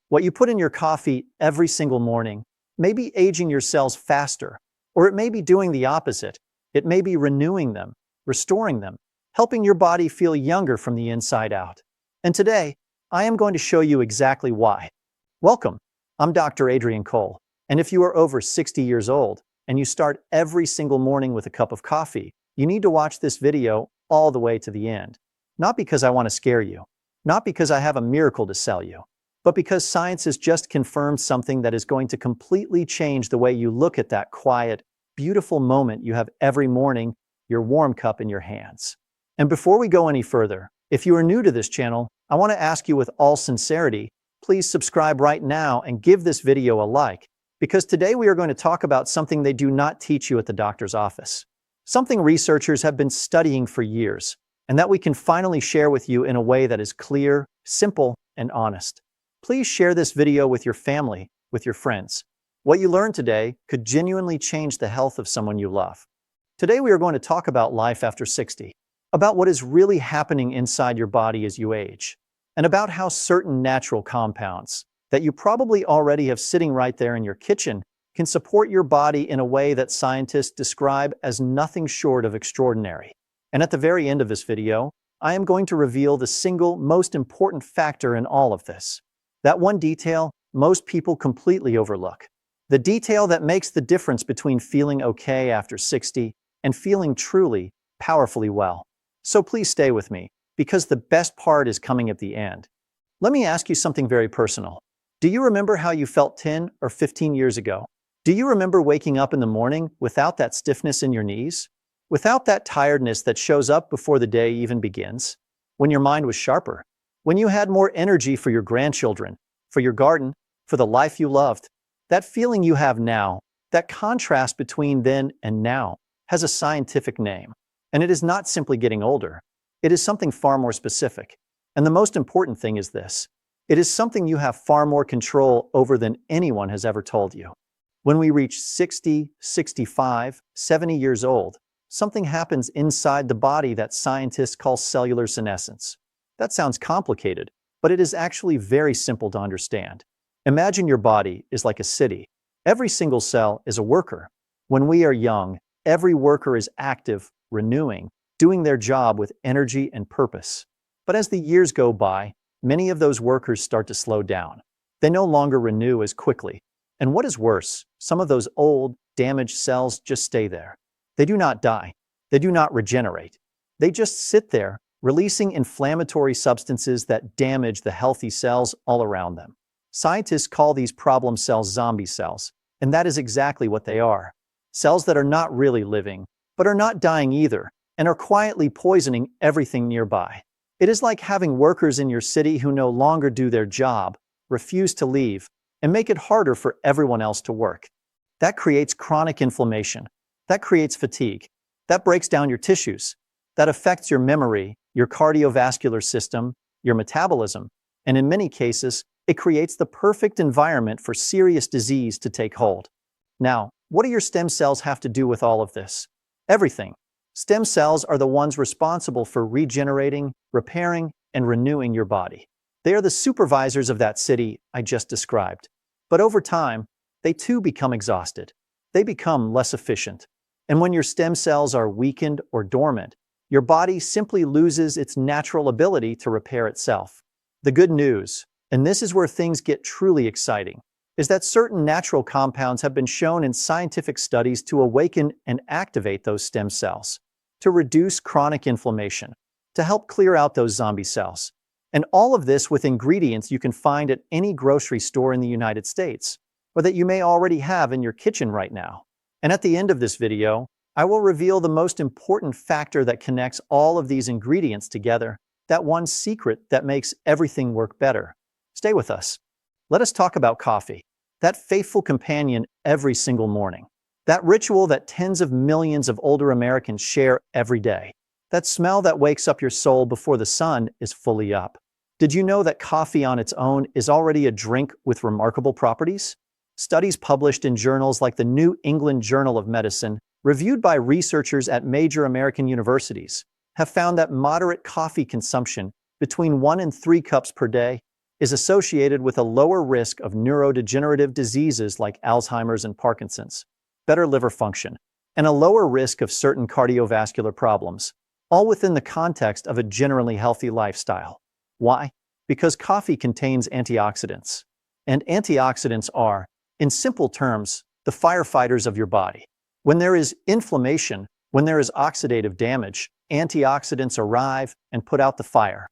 What you put in your coffee every single morning may be aging your cells faster, or it may be doing the opposite. It may be renewing them, restoring them, helping your body feel younger from the inside out. And today, I am going to show you exactly why. Welcome, I'm Dr. Adrian Cole, and if you are over 60 years old and you start every single morning with a cup of coffee, you need to watch this video all the way to the end. Not because I want to scare you, not because I have a miracle to sell you, but because science has just confirmed something that is going to completely change the way you look at that quiet, beautiful moment you have every morning, your warm cup in your hands. And before we go any further, if you are new to this channel, I want to ask you with all sincerity, please subscribe right now and give this video a like, because today we are going to talk about something they do not teach you at the doctor's office. Something researchers have been studying for years, and that we can finally share with you in a way that is clear, simple, and honest. Please share this video with your family, with your friends. What you learn today could genuinely change the health of someone you love. Today we are going to talk about life after 60, about what is really happening inside your body as you age, and about how certain natural compounds that you probably already have sitting right there in your kitchen can support your body in a way that scientists describe as nothing short of extraordinary. And at the very end of this video, I am going to reveal the single most important factor in all of this. That one detail most people completely overlook. The detail that makes the difference between feeling okay after 60 and feeling truly, powerfully well. So please stay with me, because the best part is coming at the end. Let me ask you something very personal. Do you remember how you felt 10 or 15 years ago? Do you remember waking up in the morning without that stiffness in your knees? Without that tiredness that shows up before the day even begins? When your mind was sharper? When you had more energy for your grandchildren, for your garden, for the life you loved? That feeling you have now, that contrast between then and now, has a scientific name. And it is not simply getting older. It is something far more specific. And the most important thing is this. It is something you have far more control over than anyone has ever told you. When we reach 60, 65, 70 years old, something happens inside the body that scientists call cellular senescence. That sounds complicated, but it is actually very simple to understand. Imagine your body is like a city. Every single cell is a worker. When we are young, every worker is active, renewing, doing their job with energy and purpose. But as the years go by, many of those workers start to slow down. They no longer renew as quickly. And what is worse, some of those old, damaged cells just stay there. They do not die. They do not regenerate. They just sit there, releasing inflammatory substances that damage the healthy cells all around them. Scientists call these problem cells zombie cells, and that is exactly what they are. Cells that are not really living, but are not dying either, and are quietly poisoning everything nearby. It is like having workers in your city who no longer do their job, refuse to leave, and make it harder for everyone else to work. That creates chronic inflammation. That creates fatigue. That breaks down your tissues. That affects your memory, your cardiovascular system, your metabolism, and in many cases, it creates the perfect environment for serious disease to take hold. Now, what do your stem cells have to do with all of this? Everything. Stem cells are the ones responsible for regenerating, repairing, and renewing your body. They are the supervisors of that city I just described. But over time, they too become exhausted. They become less efficient. And when your stem cells are weakened or dormant, your body simply loses its natural ability to repair itself. The good news, and this is where things get truly exciting, is that certain natural compounds have been shown in scientific studies to awaken and activate those stem cells, to reduce chronic inflammation, to help clear out those zombie cells. And all of this with ingredients you can find at any grocery store in the United States, or that you may already have in your kitchen right now. And at the end of this video, I will reveal the most important factor that connects all of these ingredients together, that one secret that makes everything work better. Stay with us. Let us talk about coffee, that faithful companion every single morning. That ritual that tens of millions of older Americans share every day. That smell that wakes up your soul before the sun is fully up. Did you know that coffee on its own is already a drink with remarkable properties? Studies published in journals like the New England Journal of Medicine, reviewed by researchers at major American universities, have found that moderate coffee consumption, between 1 and 3 cups per day, is associated with a lower risk of neurodegenerative diseases like Alzheimer's and Parkinson's, better liver function, and a lower risk of certain cardiovascular problems, all within the context of a generally healthy lifestyle. Why? Because coffee contains antioxidants. And antioxidants are, in simple terms, the firefighters of your body. When there is inflammation, when there is oxidative damage, antioxidants arrive and put out the fire.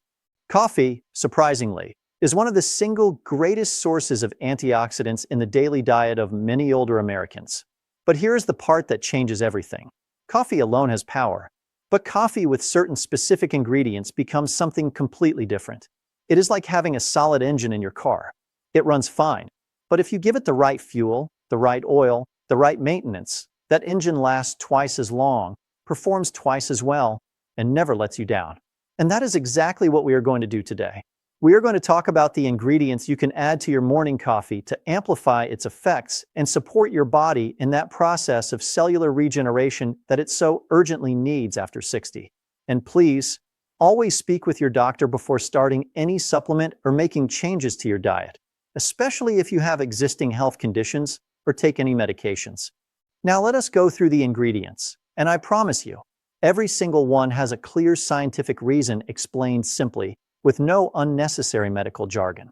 Coffee, surprisingly, is one of the single greatest sources of antioxidants in the daily diet of many older Americans. But here's the part that changes everything. Coffee alone has power, but coffee with certain specific ingredients becomes something completely different. It is like having a solid engine in your car. It runs fine, but if you give it the right fuel, the right oil, the right maintenance, that engine lasts twice as long, performs twice as well, and never lets you down. And that is exactly what we are going to do today. We are going to talk about the ingredients you can add to your morning coffee to amplify its effects and support your body in that process of cellular regeneration that it so urgently needs after 60. And please, always speak with your doctor before starting any supplement or making changes to your diet, especially if you have existing health conditions or take any medications. Now let us go through the ingredients, and I promise you, every single one has a clear scientific reason explained simply, with no unnecessary medical jargon.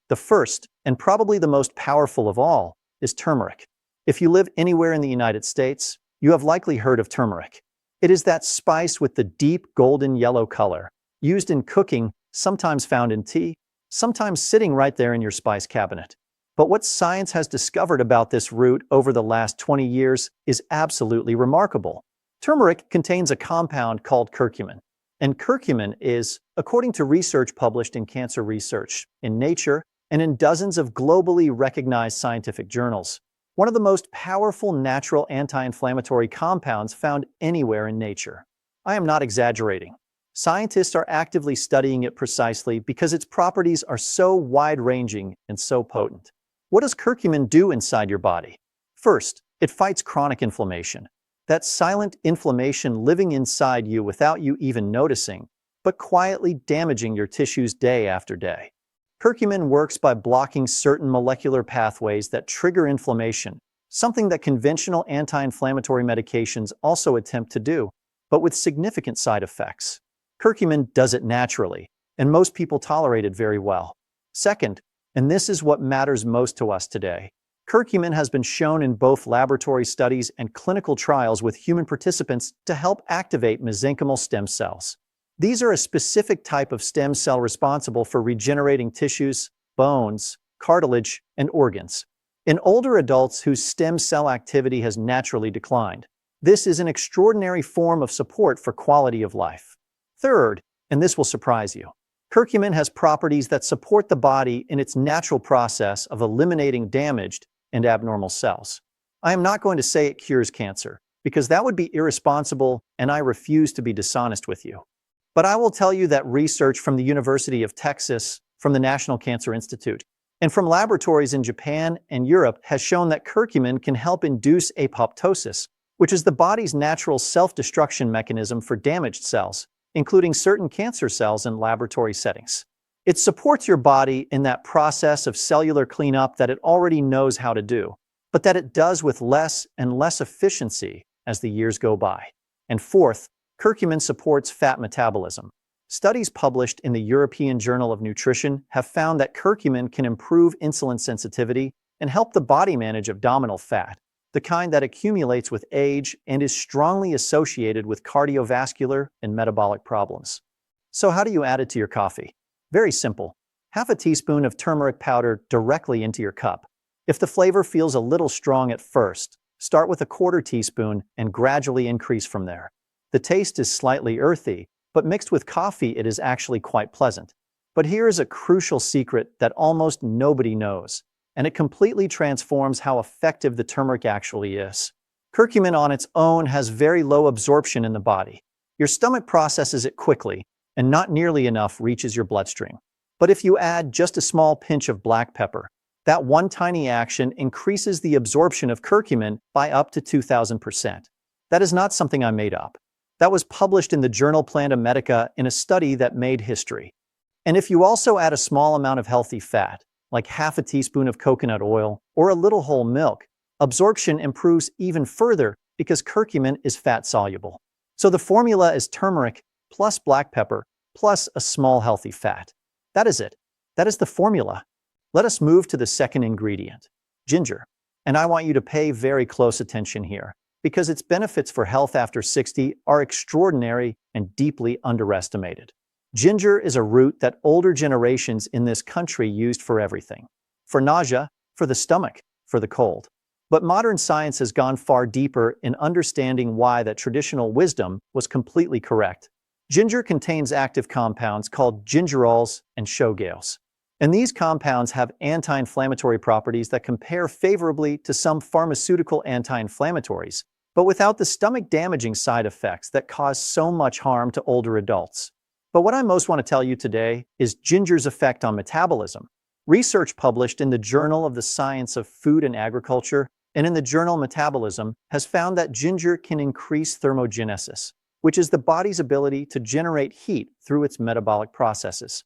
The first, and probably the most powerful of all, is turmeric. If you live anywhere in the United States, you have likely heard of turmeric. It is that spice with the deep golden yellow color, used in cooking, sometimes found in tea, sometimes sitting right there in your spice cabinet. But what science has discovered about this root over the last 20 years is absolutely remarkable. Turmeric contains a compound called curcumin. And curcumin is, according to research published in Cancer Research, in Nature, and in dozens of globally recognized scientific journals, one of the most powerful natural anti-inflammatory compounds found anywhere in nature. I am not exaggerating. Scientists are actively studying it precisely because its properties are so wide-ranging and so potent. What does curcumin do inside your body? First, it fights chronic inflammation. That silent inflammation living inside you without you even noticing, but quietly damaging your tissues day after day. Curcumin works by blocking certain molecular pathways that trigger inflammation, something that conventional anti-inflammatory medications also attempt to do, but with significant side effects. Curcumin does it naturally, and most people tolerate it very well. Second, and this is what matters most to us today, curcumin has been shown in both laboratory studies and clinical trials with human participants to help activate mesenchymal stem cells. These are a specific type of stem cell responsible for regenerating tissues, bones, cartilage, and organs. In older adults whose stem cell activity has naturally declined, this is an extraordinary form of support for quality of life. Third, and this will surprise you, curcumin has properties that support the body in its natural process of eliminating damaged and abnormal cells. I am not going to say it cures cancer, because that would be irresponsible and I refuse to be dishonest with you. But I will tell you that research from the University of Texas, from the National Cancer Institute, and from laboratories in Japan and Europe has shown that curcumin can help induce apoptosis, which is the body's natural self-destruction mechanism for damaged cells, including certain cancer cells in laboratory settings. It supports your body in that process of cellular cleanup that it already knows how to do, but that it does with less and less efficiency as the years go by. And fourth, curcumin supports fat metabolism. Studies published in the European Journal of Nutrition have found that curcumin can improve insulin sensitivity and help the body manage abdominal fat, the kind that accumulates with age and is strongly associated with cardiovascular and metabolic problems. So how do you add it to your coffee? Very simple. Half a teaspoon of turmeric powder directly into your cup. If the flavor feels a little strong at first, start with a quarter teaspoon and gradually increase from there. The taste is slightly earthy, but mixed with coffee it is actually quite pleasant. But here is a crucial secret that almost nobody knows, and it completely transforms how effective the turmeric actually is. Curcumin on its own has very low absorption in the body. Your stomach processes it quickly, and not nearly enough reaches your bloodstream. But if you add just a small pinch of black pepper, that one tiny action increases the absorption of curcumin by up to 2,000%. That is not something I made up. That was published in the journal Planta Medica in a study that made history. And if you also add a small amount of healthy fat, like half a teaspoon of coconut oil or a little whole milk, absorption improves even further because curcumin is fat-soluble. So the formula is turmeric plus black pepper plus a small healthy fat. That is it. That is the formula. Let us move to the second ingredient, ginger. And I want you to pay very close attention here, because its benefits for health after 60 are extraordinary and deeply underestimated. Ginger is a root that older generations in this country used for everything. For nausea, for the stomach, for the cold. But modern science has gone far deeper in understanding why that traditional wisdom was completely correct. Ginger contains active compounds called gingerols and shogales. And these compounds have anti-inflammatory properties that compare favorably to some pharmaceutical anti-inflammatories, but without the stomach-damaging side effects that cause so much harm to older adults. But what I most want to tell you today is ginger's effect on metabolism. Research published in the Journal of the Science of Food and Agriculture and in the journal Metabolism has found that ginger can increase thermogenesis, which is the body's ability to generate heat through its metabolic processes.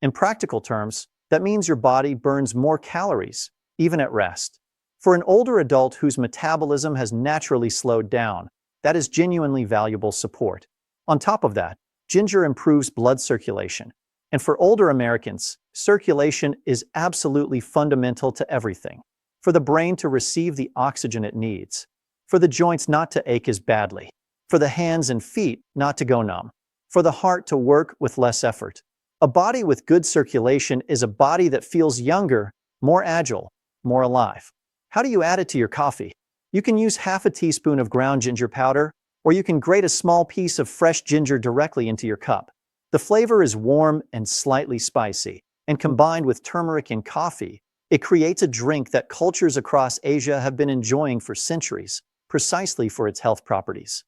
In practical terms, that means your body burns more calories, even at rest. For an older adult whose metabolism has naturally slowed down, that is genuinely valuable support. On top of that, ginger improves blood circulation. And for older Americans, circulation is absolutely fundamental to everything. For the brain to receive the oxygen it needs. For the joints not to ache as badly. For the hands and feet not to go numb. For the heart to work with less effort. A body with good circulation is a body that feels younger, more agile, more alive. How do you add it to your coffee? You can use half a teaspoon of ground ginger powder, or you can grate a small piece of fresh ginger directly into your cup. The flavor is warm and slightly spicy, and combined with turmeric in coffee, it creates a drink that cultures across Asia have been enjoying for centuries, precisely for its health properties.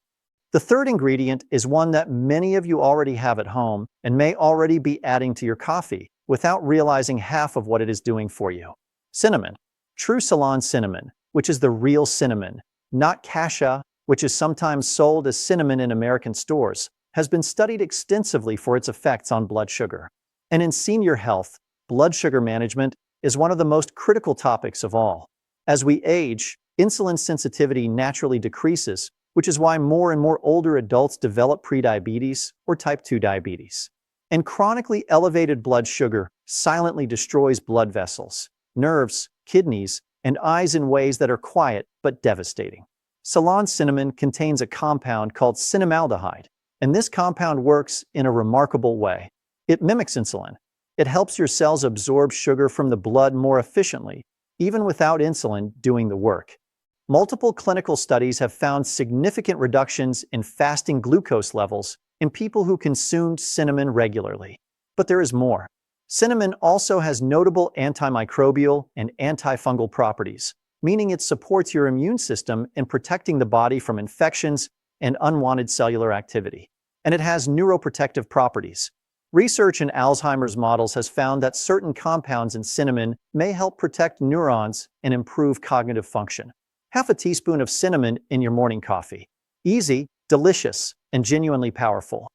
The third ingredient is one that many of you already have at home and may already be adding to your coffee without realizing half of what it is doing for you. Cinnamon. True Ceylon cinnamon, which is the real cinnamon, not cassia, which is sometimes sold as cinnamon in American stores, has been studied extensively for its effects on blood sugar. And in senior health, blood sugar management is one of the most critical topics of all. As we age, insulin sensitivity naturally decreases, which is why more and more older adults develop prediabetes or type 2 diabetes. And chronically elevated blood sugar silently destroys blood vessels, nerves, kidneys, and eyes in ways that are quiet but devastating. Ceylon cinnamon contains a compound called cinnamaldehyde, and this compound works in a remarkable way. It mimics insulin. It helps your cells absorb sugar from the blood more efficiently, even without insulin doing the work. Multiple clinical studies have found significant reductions in fasting glucose levels in people who consumed cinnamon regularly. But there is more. Cinnamon also has notable antimicrobial and antifungal properties, meaning it supports your immune system in protecting the body from infections and unwanted cellular activity. And it has neuroprotective properties. Research in Alzheimer's models has found that certain compounds in cinnamon may help protect neurons and improve cognitive function. Half a teaspoon of cinnamon in your morning coffee. Easy, delicious, and genuinely powerful.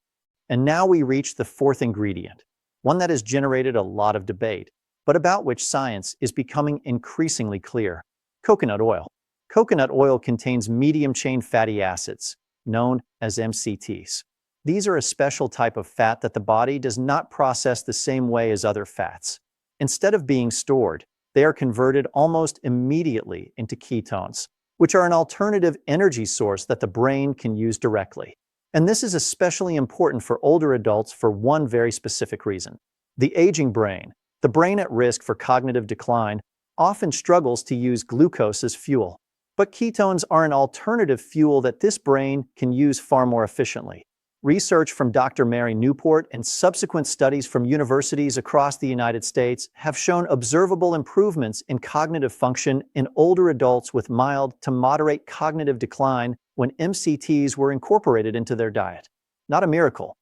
And now we reach the fourth ingredient, one that has generated a lot of debate, but about which science is becoming increasingly clear. Coconut oil. Coconut oil contains medium-chain fatty acids, known as MCTs. These are a special type of fat that the body does not process the same way as other fats. Instead of being stored, they are converted almost immediately into ketones, which are an alternative energy source that the brain can use directly. And this is especially important for older adults for one very specific reason. The aging brain, the brain at risk for cognitive decline, often struggles to use glucose as fuel. But ketones are an alternative fuel that this brain can use far more efficiently. Research from Dr. Mary Newport and subsequent studies from universities across the United States have shown observable improvements in cognitive function in older adults with mild to moderate cognitive decline when MCTs were incorporated into their diet. Not a miracle,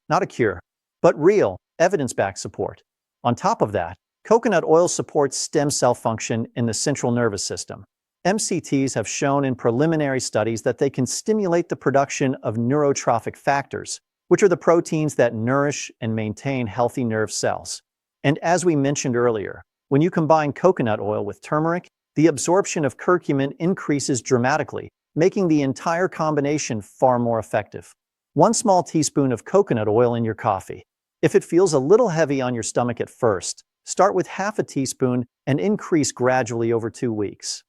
not a cure, but real, evidence-backed support. On top of that, coconut oil supports stem cell function in the central nervous system. MCTs have shown in preliminary studies that they can stimulate the production of neurotrophic factors, which are the proteins that nourish and maintain healthy nerve cells. And as we mentioned earlier, when you combine coconut oil with turmeric, the absorption of curcumin increases dramatically, making the entire combination far more effective. 1 small teaspoon of coconut oil in your coffee. If it feels a little heavy on your stomach at first, start with half a teaspoon and increase gradually over 2 weeks.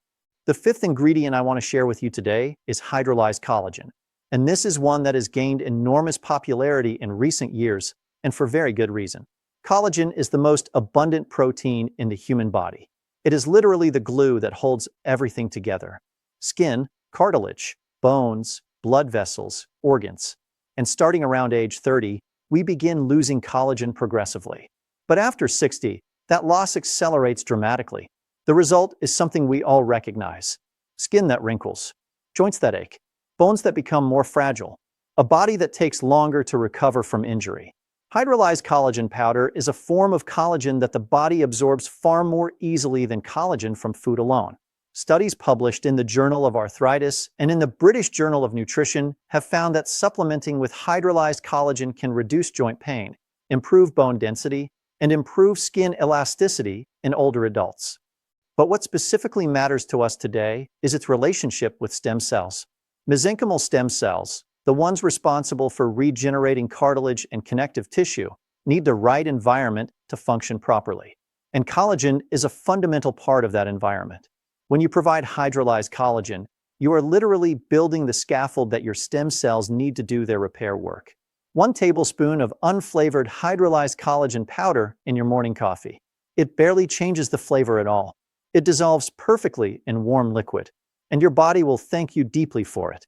The 5th ingredient I want to share with you today is hydrolyzed collagen. And this is one that has gained enormous popularity in recent years, and for very good reason. Collagen is the most abundant protein in the human body. It is literally the glue that holds everything together. Skin, cartilage, bones, blood vessels, organs. And starting around age 30, we begin losing collagen progressively. But after 60, that loss accelerates dramatically. The result is something we all recognize. Skin that wrinkles, joints that ache, bones that become more fragile, a body that takes longer to recover from injury. Hydrolyzed collagen powder is a form of collagen that the body absorbs far more easily than collagen from food alone. Studies published in the Journal of Arthritis and in the British Journal of Nutrition have found that supplementing with hydrolyzed collagen can reduce joint pain, improve bone density, and improve skin elasticity in older adults. But what specifically matters to us today is its relationship with stem cells. Mesenchymal stem cells, the ones responsible for regenerating cartilage and connective tissue, need the right environment to function properly. And collagen is a fundamental part of that environment. When you provide hydrolyzed collagen, you are literally building the scaffold that your stem cells need to do their repair work. 1 tablespoon of unflavored hydrolyzed collagen powder in your morning coffee. It barely changes the flavor at all. It dissolves perfectly in warm liquid, and your body will thank you deeply for it.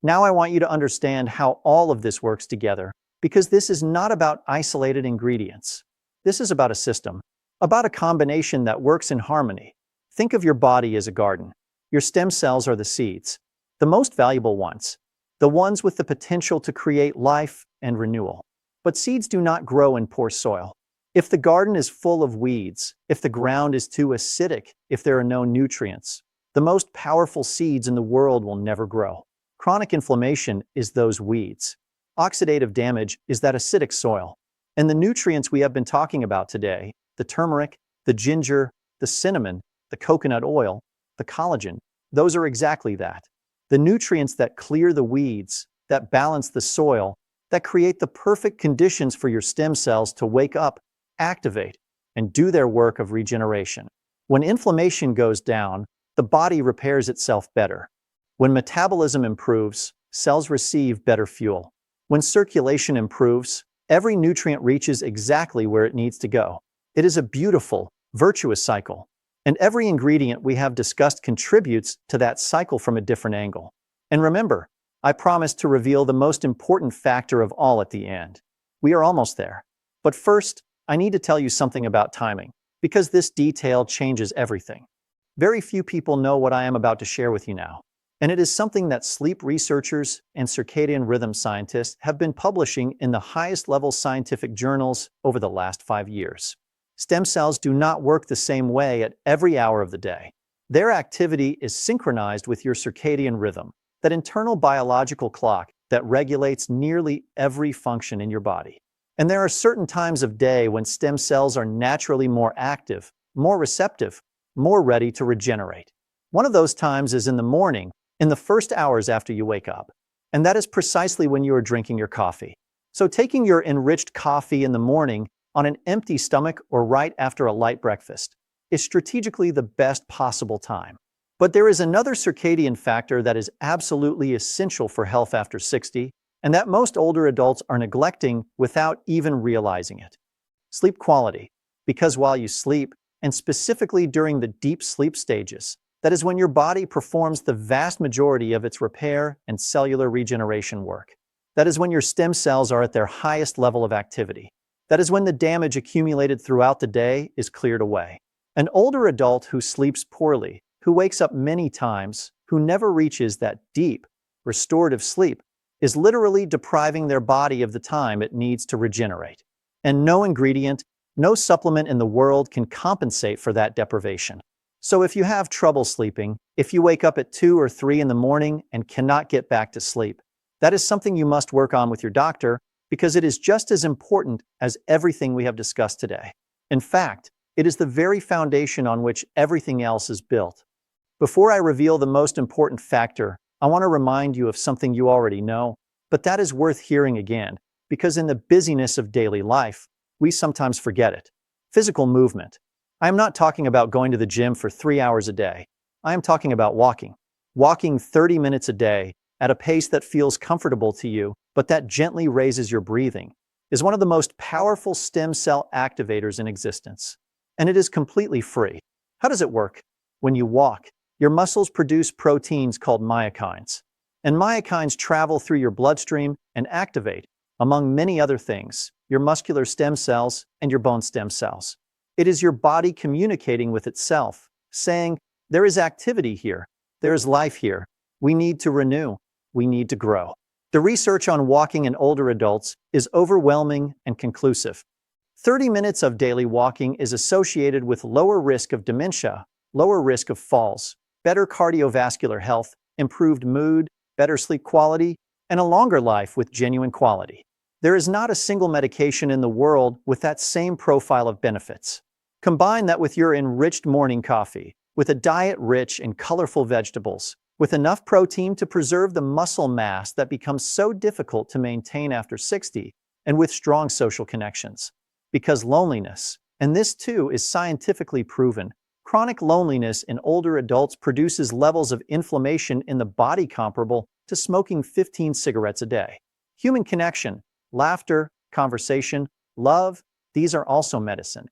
Now I want you to understand how all of this works together, because this is not about isolated ingredients. This is about a system, about a combination that works in harmony. Think of your body as a garden. Your stem cells are the seeds, the most valuable ones, the ones with the potential to create life and renewal. But seeds do not grow in poor soil. If the garden is full of weeds, if the ground is too acidic, if there are no nutrients, the most powerful seeds in the world will never grow. Chronic inflammation is those weeds. Oxidative damage is that acidic soil. And the nutrients we have been talking about today, the turmeric, the ginger, the cinnamon, the coconut oil, the collagen, those are exactly that. The nutrients that clear the weeds, that balance the soil, that create the perfect conditions for your stem cells to wake up, activate, and do their work of regeneration. When inflammation goes down, the body repairs itself better. When metabolism improves, cells receive better fuel. When circulation improves, every nutrient reaches exactly where it needs to go. It is a beautiful, virtuous cycle. And every ingredient we have discussed contributes to that cycle from a different angle. And remember, I promised to reveal the most important factor of all at the end. We are almost there. But first, I need to tell you something about timing, because this detail changes everything. Very few people know what I am about to share with you now. And it is something that sleep researchers and circadian rhythm scientists have been publishing in the highest level scientific journals over the last 5 years. Stem cells do not work the same way at every hour of the day. Their activity is synchronized with your circadian rhythm, that internal biological clock that regulates nearly every function in your body. And there are certain times of day when stem cells are naturally more active, more receptive, more ready to regenerate. One of those times is in the morning, in the first hours after you wake up. And that is precisely when you are drinking your coffee. So taking your enriched coffee in the morning on an empty stomach or right after a light breakfast is strategically the best possible time. But there is another circadian factor that is absolutely essential for health after 60, and that most older adults are neglecting without even realizing it. Sleep quality. Because while you sleep, and specifically during the deep sleep stages, that is when your body performs the vast majority of its repair and cellular regeneration work. That is when your stem cells are at their highest level of activity. That is when the damage accumulated throughout the day is cleared away. An older adult who sleeps poorly, who wakes up many times, who never reaches that deep, restorative sleep, is literally depriving their body of the time it needs to regenerate. And no ingredient, no supplement in the world can compensate for that deprivation. So if you have trouble sleeping, if you wake up at 2 or 3 in the morning and cannot get back to sleep, that is something you must work on with your doctor, because it is just as important as everything we have discussed today. In fact, it is the very foundation on which everything else is built. Before I reveal the most important factor, I want to remind you of something you already know, but that is worth hearing again, because in the busyness of daily life, we sometimes forget it. Physical movement. I am not talking about going to the gym for 3 hours a day. I am talking about walking. Walking 30 minutes a day at a pace that feels comfortable to you, but that gently raises your breathing, is one of the most powerful stem cell activators in existence. And it is completely free. How does it work? When you walk, your muscles produce proteins called myokines. And myokines travel through your bloodstream and activate, among many other things, your muscular stem cells and your bone stem cells. It is your body communicating with itself, saying, there is activity here, there is life here, we need to renew, we need to grow. The research on walking in older adults is overwhelming and conclusive. 30 minutes of daily walking is associated with lower risk of dementia, lower risk of falls, better cardiovascular health, improved mood, better sleep quality, and a longer life with genuine quality. There is not a single medication in the world with that same profile of benefits. Combine that with your enriched morning coffee, with a diet rich in colorful vegetables, with enough protein to preserve the muscle mass that becomes so difficult to maintain after 60, and with strong social connections. Because loneliness, and this too is scientifically proven, chronic loneliness in older adults produces levels of inflammation in the body comparable to smoking 15 cigarettes a day. Human connection, laughter, conversation, love, these are also medicine.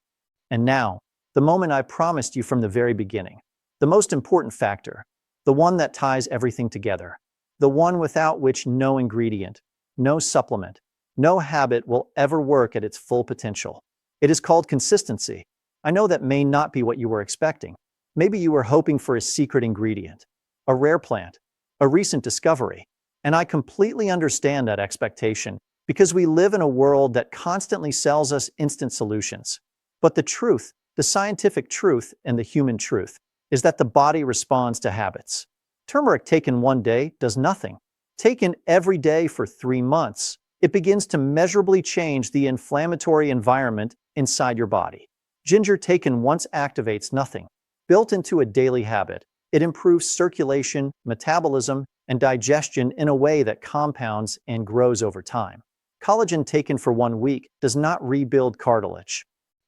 And now, the moment I promised you from the very beginning. The most important factor, the one that ties everything together, the one without which no ingredient, no supplement, no habit will ever work at its full potential. It is called consistency. I know that may not be what you were expecting. Maybe you were hoping for a secret ingredient, a rare plant, a recent discovery. And I completely understand that expectation, because we live in a world that constantly sells us instant solutions. But the truth, the scientific truth and the human truth, is that the body responds to habits. Turmeric taken one day does nothing. Taken every day for 3 months, it begins to measurably change the inflammatory environment inside your body. Ginger taken once activates nothing. Built into a daily habit, it improves circulation, metabolism, and digestion in a way that compounds and grows over time. Collagen taken for 1 week does not rebuild cartilage.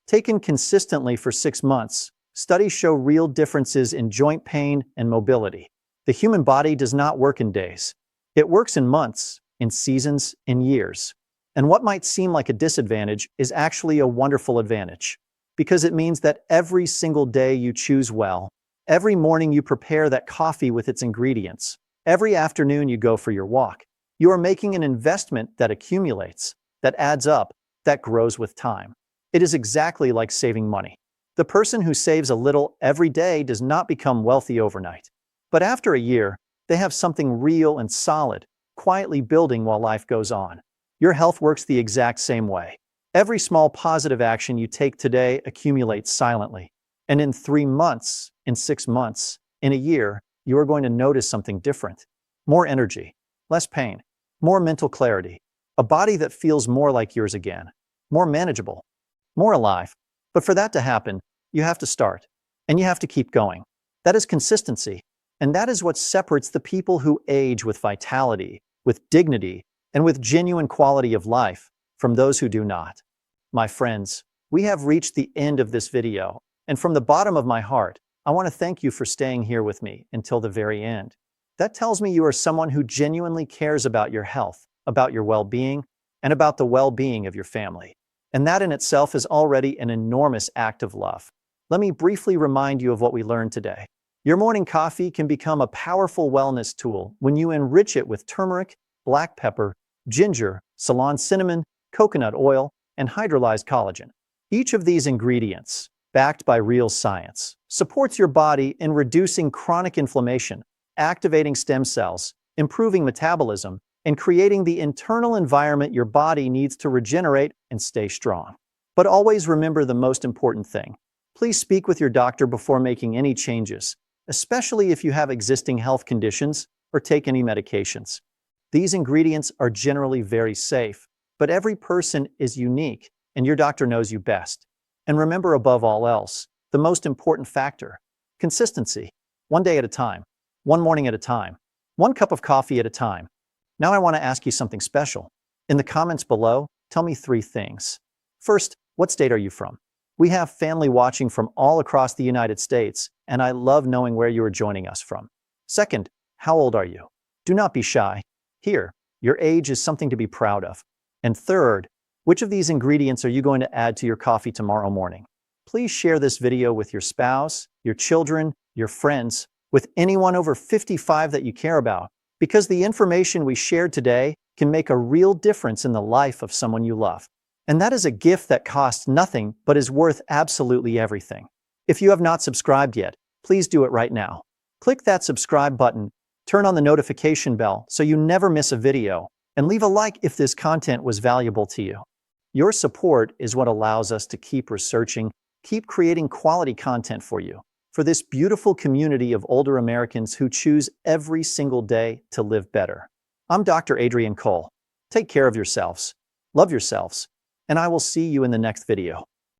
Taken consistently for 6 months, studies show real differences in joint pain and mobility. The human body does not work in days. It works in months, in seasons, in years. And what might seem like a disadvantage is actually a wonderful advantage. Because it means that every single day you choose well, every morning you prepare that coffee with its ingredients, every afternoon you go for your walk, you are making an investment that accumulates, that adds up, that grows with time. It is exactly like saving money. The person who saves a little every day does not become wealthy overnight. But after a year, they have something real and solid, quietly building while life goes on. Your health works the exact same way. Every small positive action you take today accumulates silently. And in 3 months, in 6 months, in a year, you are going to notice something different. More energy, less pain, more mental clarity, a body that feels more like yours again, more manageable, more alive. But for that to happen, you have to start, and you have to keep going. That is consistency, and that is what separates the people who age with vitality, with dignity, and with genuine quality of life from those who do not. My friends, we have reached the end of this video, and from the bottom of my heart, I want to thank you for staying here with me until the very end. That tells me you are someone who genuinely cares about your health, about your well-being, and about the well-being of your family. And that in itself is already an enormous act of love. Let me briefly remind you of what we learned today. Your morning coffee can become a powerful wellness tool when you enrich it with turmeric, black pepper, ginger, Ceylon cinnamon, coconut oil, and hydrolyzed collagen. Each of these ingredients, backed by real science, supports your body in reducing chronic inflammation, activating stem cells, improving metabolism, and creating the internal environment your body needs to regenerate and stay strong. But always remember the most important thing. Please speak with your doctor before making any changes, especially if you have existing health conditions or take any medications. These ingredients are generally very safe, but every person is unique, and your doctor knows you best. And remember, above all else, the most important factor: consistency. One day at a time, one morning at a time, one cup of coffee at a time. Now I want to ask you something special. In the comments below, tell me 3 things. First, what state are you from? We have family watching from all across the United States, and I love knowing where you are joining us from. Second, how old are you? Do not be shy. Here, your age is something to be proud of. And third, which of these ingredients are you going to add to your coffee tomorrow morning? Please share this video with your spouse, your children, your friends, with anyone over 55 that you care about, because the information we shared today can make a real difference in the life of someone you love. And that is a gift that costs nothing but is worth absolutely everything. If you have not subscribed yet, please do it right now. Click that subscribe button, turn on the notification bell so you never miss a video, and leave a like if this content was valuable to you. Your support is what allows us to keep researching, keep creating quality content for you, for this beautiful community of older Americans who choose every single day to live better. I'm Dr. Adrian Cole. Take care of yourselves, love yourselves, and I will see you in the next video.